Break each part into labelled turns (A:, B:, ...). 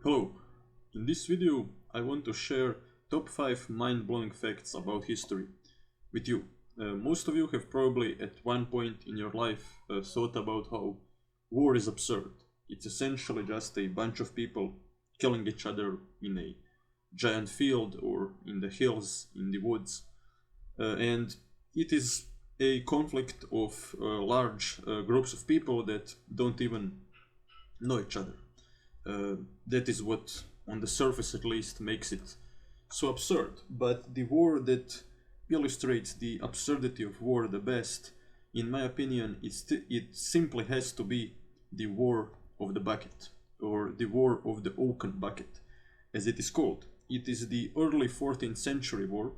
A: Hello, in this video I want to share top 5 mind-blowing facts about history with you. Most of you have probably at one point in your life thought about how war is absurd. It's essentially just a bunch of people killing each other in a giant field or in the hills, in the woods. And it is a conflict of large groups of people that don't even know each other. That is what, on the surface at least, makes it so absurd. But the war that illustrates the absurdity of war the best, in my opinion, it simply has to be the War of the Bucket, or the War of the Oaken Bucket, as it is called. It is the early 14th century war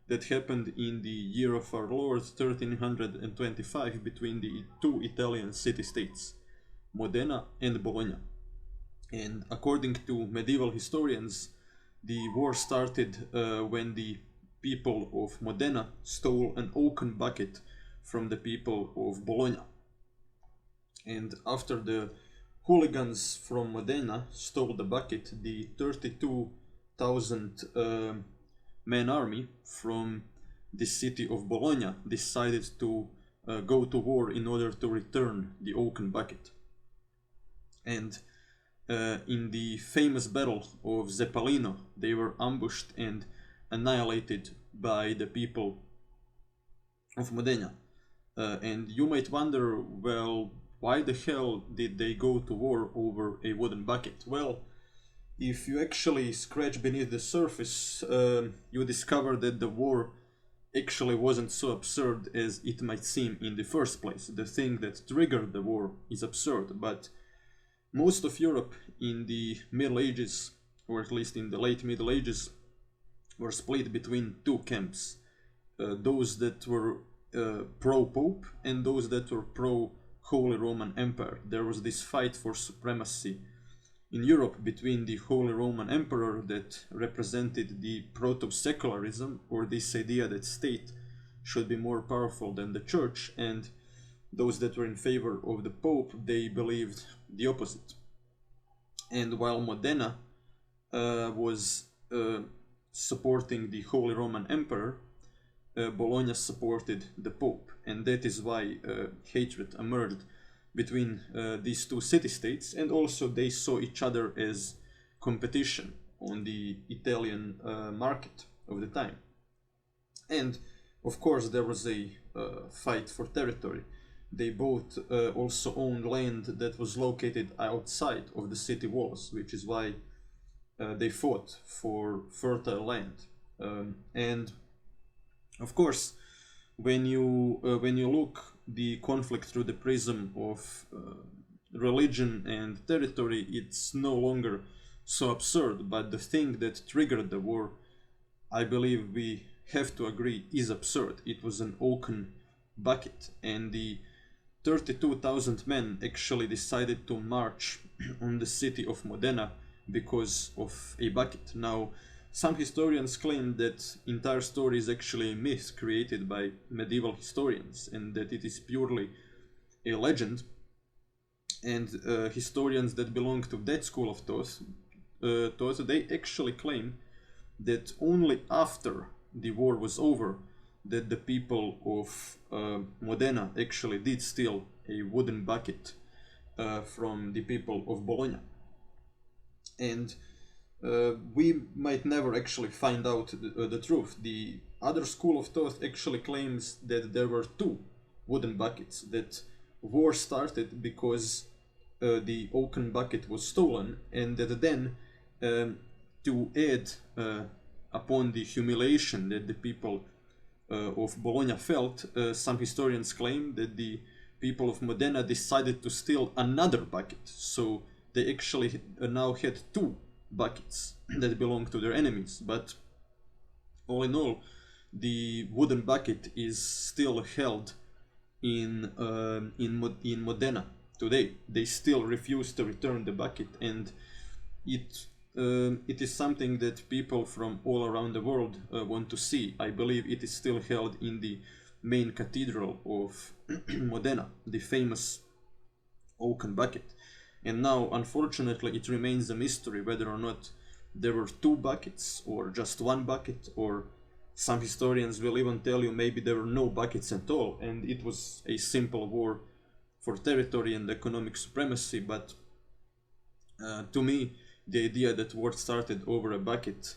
A: that happened in the year of our Lord 1325 between the two Italian city-states, Modena and Bologna. And according to medieval historians, the war started when the people of Modena stole an oaken bucket from the people of Bologna. And after the hooligans from Modena stole the bucket, the 32,000 man army from the city of Bologna decided to go to war in order to return the oaken bucket. And in the famous battle of Zeppelino, they were ambushed and annihilated by the people of Modena. And you might wonder, well, why the hell did they go to war over a wooden bucket? Well, if you actually scratch beneath the surface, you discover that the war actually wasn't so absurd as it might seem in the first place. The thing that triggered the war is absurd, but most of Europe in the Middle Ages, or at least in the late Middle Ages, were split between two camps. Those that were pro-Pope and those that were pro-Holy Roman Empire. There was this fight for supremacy in Europe between the Holy Roman Emperor that represented the proto-secularism, or this idea that state should be more powerful than the church, and those that were in favor of the Pope, they believed the opposite. And while Modena was supporting the Holy Roman Emperor, Bologna supported the Pope. And that is why hatred emerged between these two city-states, and also they saw each other as competition on the Italian market of the time. And of course there was a fight for territory. They both also owned land that was located outside of the city walls, which is why they fought for fertile land. And of course, when you look the conflict through the prism of religion and territory, it's no longer so absurd. But the thing that triggered the war, I believe we have to agree, is absurd. It was an oaken bucket, and the 32,000 men actually decided to march on the city of Modena because of a bucket. Now, some historians claim that entire story is actually a myth created by medieval historians and that it is purely a legend. And historians that belong to that school of thought, they actually claim that only after the war was over that the people of Modena actually did steal a wooden bucket from the people of Bologna. And we might never actually find out the truth. The other school of thought actually claims that there were two wooden buckets, that war started because the oaken bucket was stolen, and that then to add upon the humiliation that the people of Bologna felt, some historians claim that the people of Modena decided to steal another bucket. So they actually now had two buckets that belonged to their enemies. But all in all, the wooden bucket is still held in Modena today. They still refuse to return the bucket, and it is something that people from all around the world want to see. I believe it is still held in the main cathedral of Modena, the famous oaken bucket. And now, unfortunately, it remains a mystery whether or not there were two buckets or just one bucket, or some historians will even tell you maybe there were no buckets at all and it was a simple war for territory and economic supremacy. But to me, the idea that war started over a bucket,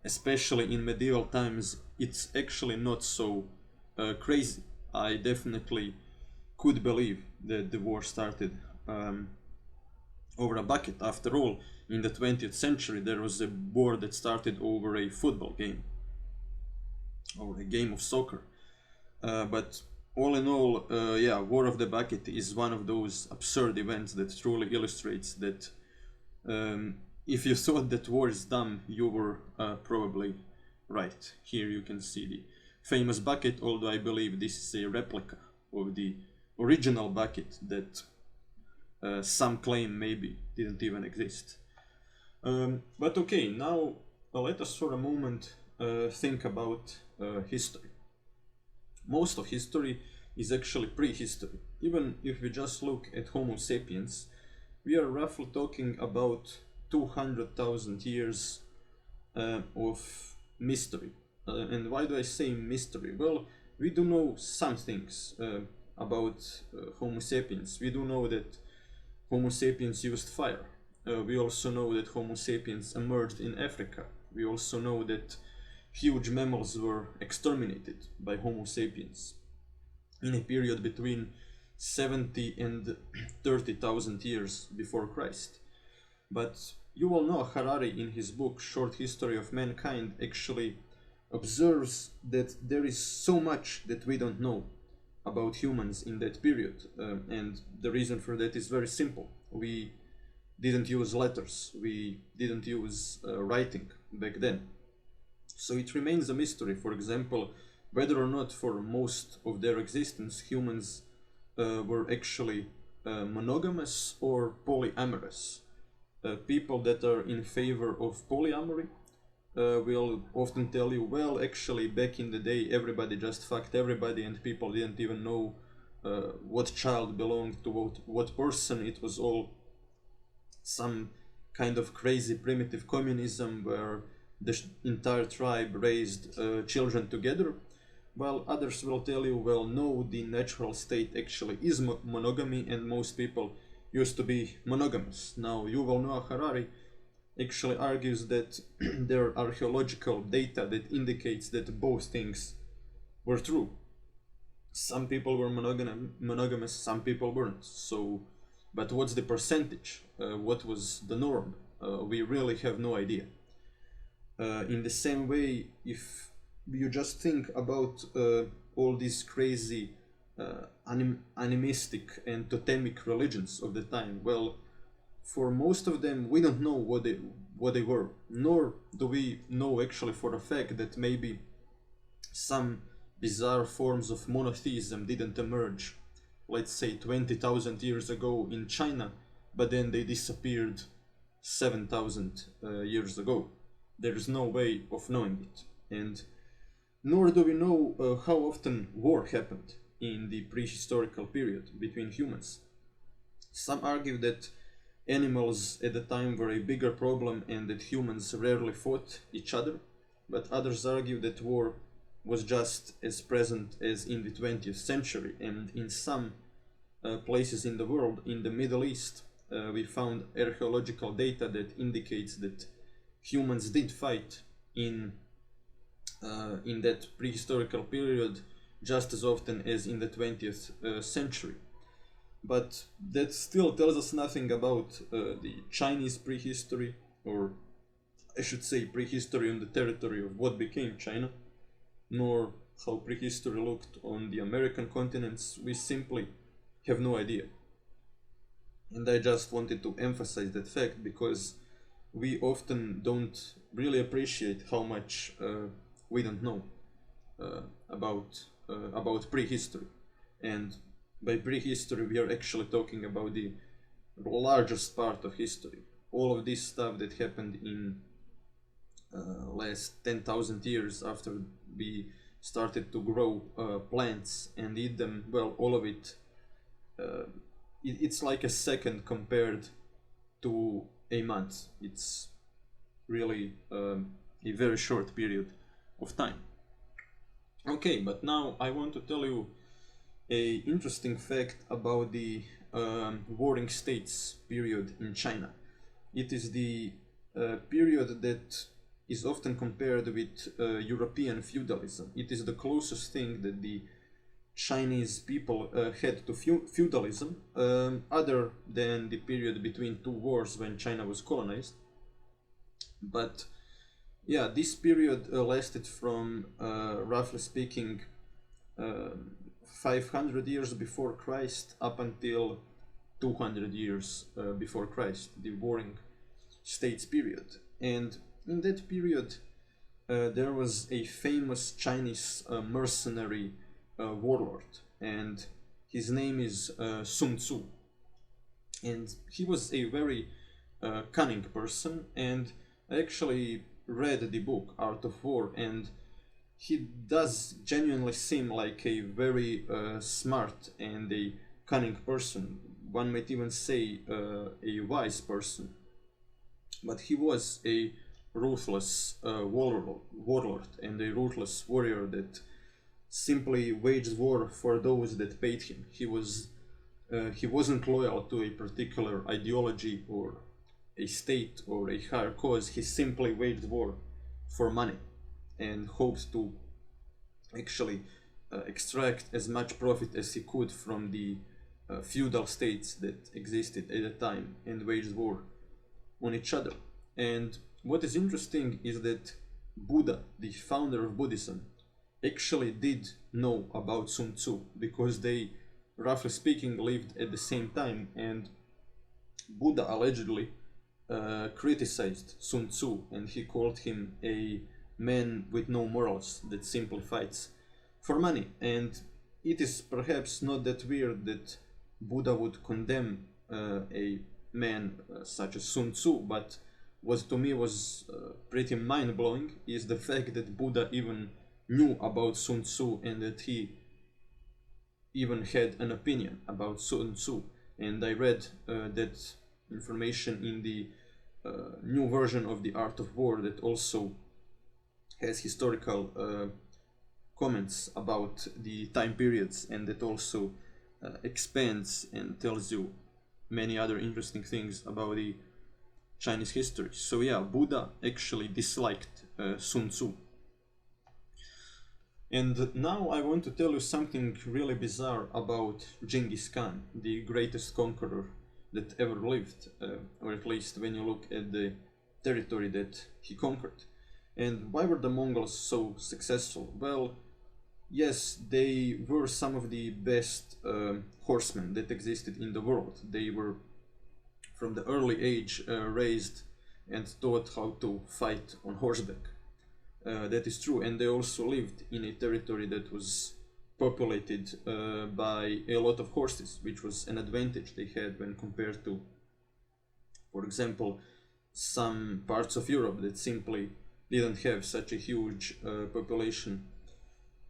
A: especially in medieval times, it's actually not so crazy. I definitely could believe that the war started over a bucket. After all, in the 20th century there was a war that started over a football game or a game of soccer. But all in all, yeah, War of the Bucket is one of those absurd events that truly illustrates that if you thought that war is dumb, you were probably right. Here you can see the famous bucket, although I believe this is a replica of the original bucket that some claim maybe didn't even exist. But okay, now let us for a moment think about history. Most of history is actually prehistory. Even if we just look at Homo sapiens, we are roughly talking about 200,000 years of mystery. And why do I say mystery? Well, we do know some things about Homo sapiens. We do know that Homo sapiens used fire. We also know that Homo sapiens emerged in Africa. We also know that huge mammals were exterminated by Homo sapiens in a period between 70 and 30,000 years before Christ. But Yuval Noah Harari, in his book Short History of Mankind, actually observes that there is so much that we don't know about humans in that period. And the reason for that is very simple. We didn't use letters, we didn't use writing back then. So it remains a mystery, for example, whether or not for most of their existence humans were actually monogamous or polyamorous. People that are in favor of polyamory will often tell you, well, actually back in the day everybody just fucked everybody and people didn't even know what child belonged to what person. It was all some kind of crazy primitive communism where the entire tribe raised children together, while others will tell you, well, no, the natural state actually is monogamy and most people used to be monogamous. Now, Yuval Noah Harari actually argues that there are archaeological data that indicates that both things were true. Some people were monogamous, some people weren't. So, but what's the percentage? What was the norm? We really have no idea. In the same way, if you just think about all these crazy animistic and totemic religions of the time, well, for most of them we don't know what they were, nor do we know actually for a fact that maybe some bizarre forms of monotheism didn't emerge, let's say 20,000 years ago in China, but then they disappeared 7,000 years ago. There's no way of knowing it. And nor do we know how often war happened in the prehistorical period between humans. Some argue that animals at the time were a bigger problem and that humans rarely fought each other, but others argue that war was just as present as in the 20th century, and in some places in the world, in the Middle East, we found archaeological data that indicates that humans did fight in that prehistorical period just as often as in the 20th century. But that still tells us nothing about the Chinese prehistory, or I should say prehistory on the territory of what became China, nor how prehistory looked on the American continents. We simply have no idea. And I just wanted to emphasize that fact because we often don't really appreciate how much we don't know about prehistory. And by prehistory we are actually talking about the largest part of history. All of this stuff that happened in last 10,000 years after we started to grow plants and eat them, well, all of it, it's like a second compared to a month. It's really a very short period of time. Okay, but now I want to tell you a interesting fact about the Warring States period in China. It is the period that is often compared with European feudalism. It is the closest thing that the Chinese people had to feudalism, other than the period between two wars when China was colonized. But yeah, this period lasted from, roughly speaking, 500 years before Christ up until 200 years before Christ, the Warring States period. And in that period, there was a famous Chinese mercenary warlord, and his name is Sun Tzu. And he was a very cunning person, and I actually read the book Art of War, and he does genuinely seem like a very smart and a cunning person. One might even say a wise person. But he was a ruthless warlord and a ruthless warrior that simply waged war for those that paid him. He wasn't loyal to a particular ideology or a state or a higher cause. He simply waged war for money and hoped to actually extract as much profit as he could from the feudal states that existed at the time and waged war on each other. And what is interesting is that Buddha, the founder of Buddhism, actually did know about Sun Tzu, because they, roughly speaking, lived at the same time, and Buddha allegedly criticized Sun Tzu, and he called him a man with no morals that simply fights for money. And it is perhaps not that weird that Buddha would condemn a man such as Sun Tzu, but what to me was pretty mind-blowing is the fact that Buddha even knew about Sun Tzu and that he even had an opinion about Sun Tzu. And I read that information in the new version of the Art of War that also has historical comments about the time periods, and that also expands and tells you many other interesting things about the Chinese history. So yeah, Buddha actually disliked Sun Tzu. And now I want to tell you something really bizarre about Genghis Khan, the greatest conqueror that ever lived, or at least when you look at the territory that he conquered. And why were the Mongols so successful? Well, yes, they were some of the best horsemen that existed in the world. They were from the early age raised and taught how to fight on horseback. That is true, and they also lived in a territory that was populated by a lot of horses, which was an advantage they had when compared to, for example, some parts of Europe that simply didn't have such a huge population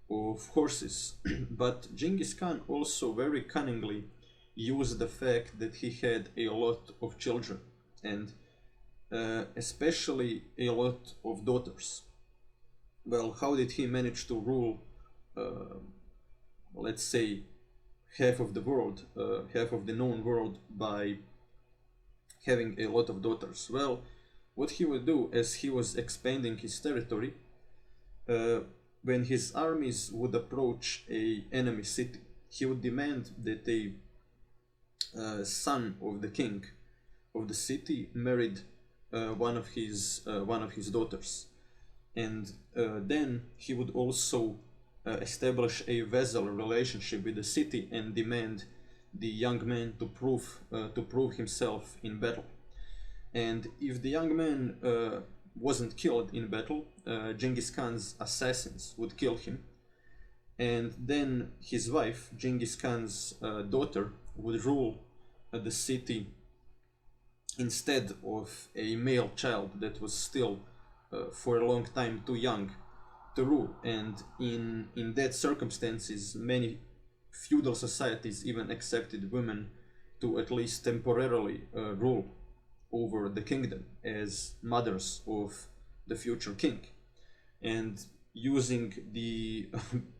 A: of horses. But Genghis Khan also very cunningly used the fact that he had a lot of children, and especially a lot of daughters. Well, how did he manage to rule, let's say, half of the world, half of the known world, by having a lot of daughters? Well, what he would do as he was expanding his territory, when his armies would approach a enemy city, he would demand that a son of the king of the city married one of his daughters, and then he would also establish a vassal relationship with the city and demand the young man to prove himself in battle. And if the young man wasn't killed in battle, Genghis Khan's assassins would kill him, and then his wife, Genghis Khan's daughter, would rule the city instead of a male child that was still for a long time too young to rule. And in that circumstances, many feudal societies even accepted women to at least temporarily rule over the kingdom as mothers of the future king. And using the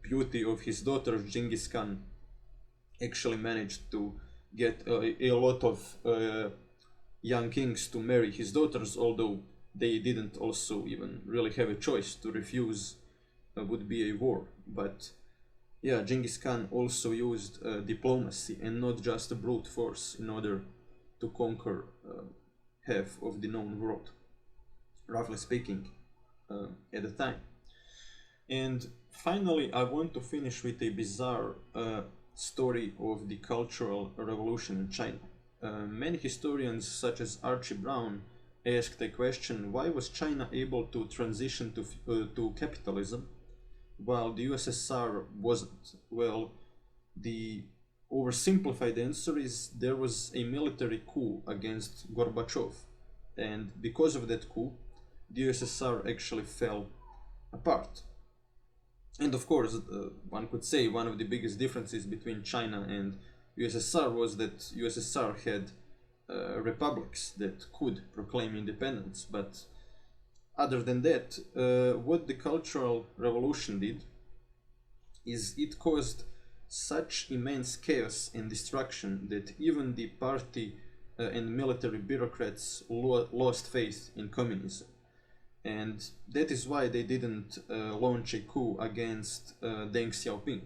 A: beauty of his daughter, Genghis Khan actually managed to get a lot of young kings to marry his daughters, although they didn't also even really have a choice. To refuse would be a war. But yeah, Genghis Khan also used diplomacy and not just brute force in order to conquer half of the known world, roughly speaking, at the time. And finally, I want to finish with a bizarre story of the Cultural Revolution in China. Many historians, such as Archie Brown, asked the question, why was China able to transition to capitalism while the USSR wasn't? Well, the oversimplified answer is there was a military coup against Gorbachev, and because of that coup, the USSR actually fell apart. And of course, one could say one of the biggest differences between China and USSR was that USSR had republics that could proclaim independence. But other than that, what the Cultural Revolution did is it caused such immense chaos and destruction that even the party and military bureaucrats lost faith in communism. And that is why they didn't launch a coup against Deng Xiaoping.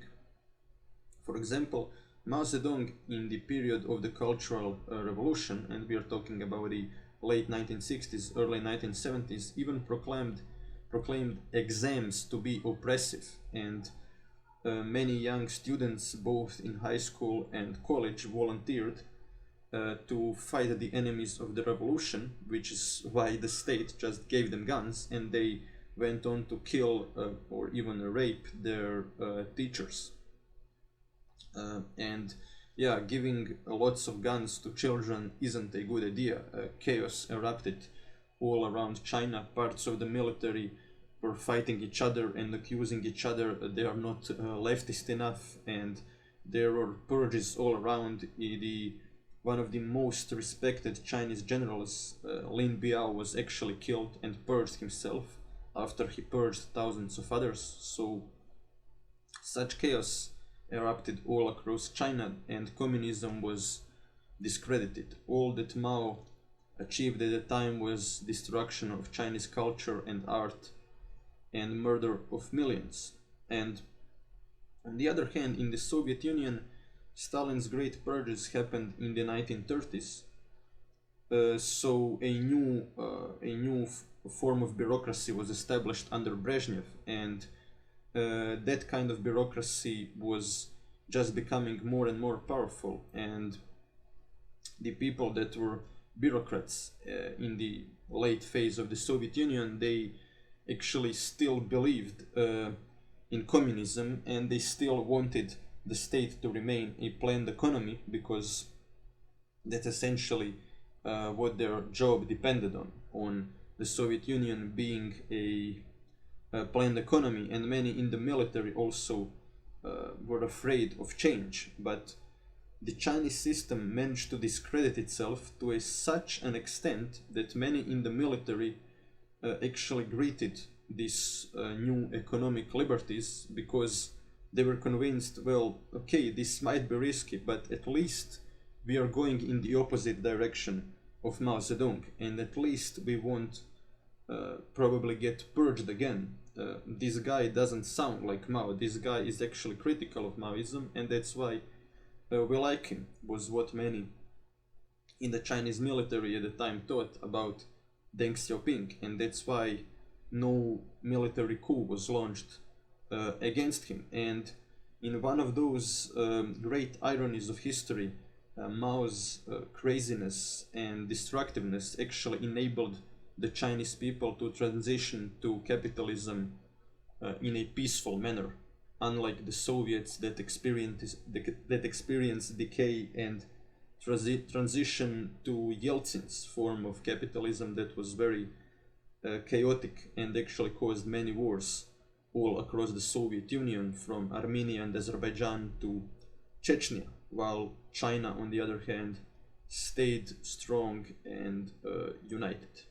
A: For example, Mao Zedong in the period of the Cultural Revolution, and we are talking about the late 1960s, early 1970s, even proclaimed exams to be oppressive, and many young students, both in high school and college, volunteered to fight the enemies of the revolution, which is why the state just gave them guns, and they went on to kill or even rape their teachers. And yeah, giving lots of guns to children isn't a good idea. Chaos erupted all around China. Parts of the military were fighting each other and accusing each other they are not leftist enough, and there were purges all around. One of the most respected Chinese generals, Lin Biao, was actually killed and purged himself after he purged thousands of others. So such chaos erupted all across China, and communism was discredited. All that Mao achieved at the time was destruction of Chinese culture and art and murder of millions. And on the other hand, in the Soviet Union, Stalin's great purges happened in the 1930s. So a new form of bureaucracy was established under Brezhnev, and that kind of bureaucracy was just becoming more and more powerful, and the people that were bureaucrats in the late phase of the Soviet Union, they actually still believed in communism, and they still wanted the state to remain a planned economy, because that's essentially what their job depended on the Soviet Union being a planned economy. And many in the military also were afraid of change. But the Chinese system managed to discredit itself to such an extent that many in the military actually greeted these new economic liberties, because they were convinced, well, okay, this might be risky, but at least we are going in the opposite direction of Mao Zedong, and at least we won't probably get purged again. This guy doesn't sound like Mao. This guy is actually critical of Maoism, and that's why we like him, was what many in the Chinese military at the time thought about Deng Xiaoping, and that's why no military coup was launched against him. And in one of those great ironies of history, Mao's craziness and destructiveness actually enabled the Chinese people to transition to capitalism in a peaceful manner, unlike the Soviets that experienced decay and transition to Yeltsin's form of capitalism that was very chaotic and actually caused many wars all across the Soviet Union, from Armenia and Azerbaijan to Chechnya, while China, on the other hand, stayed strong and united.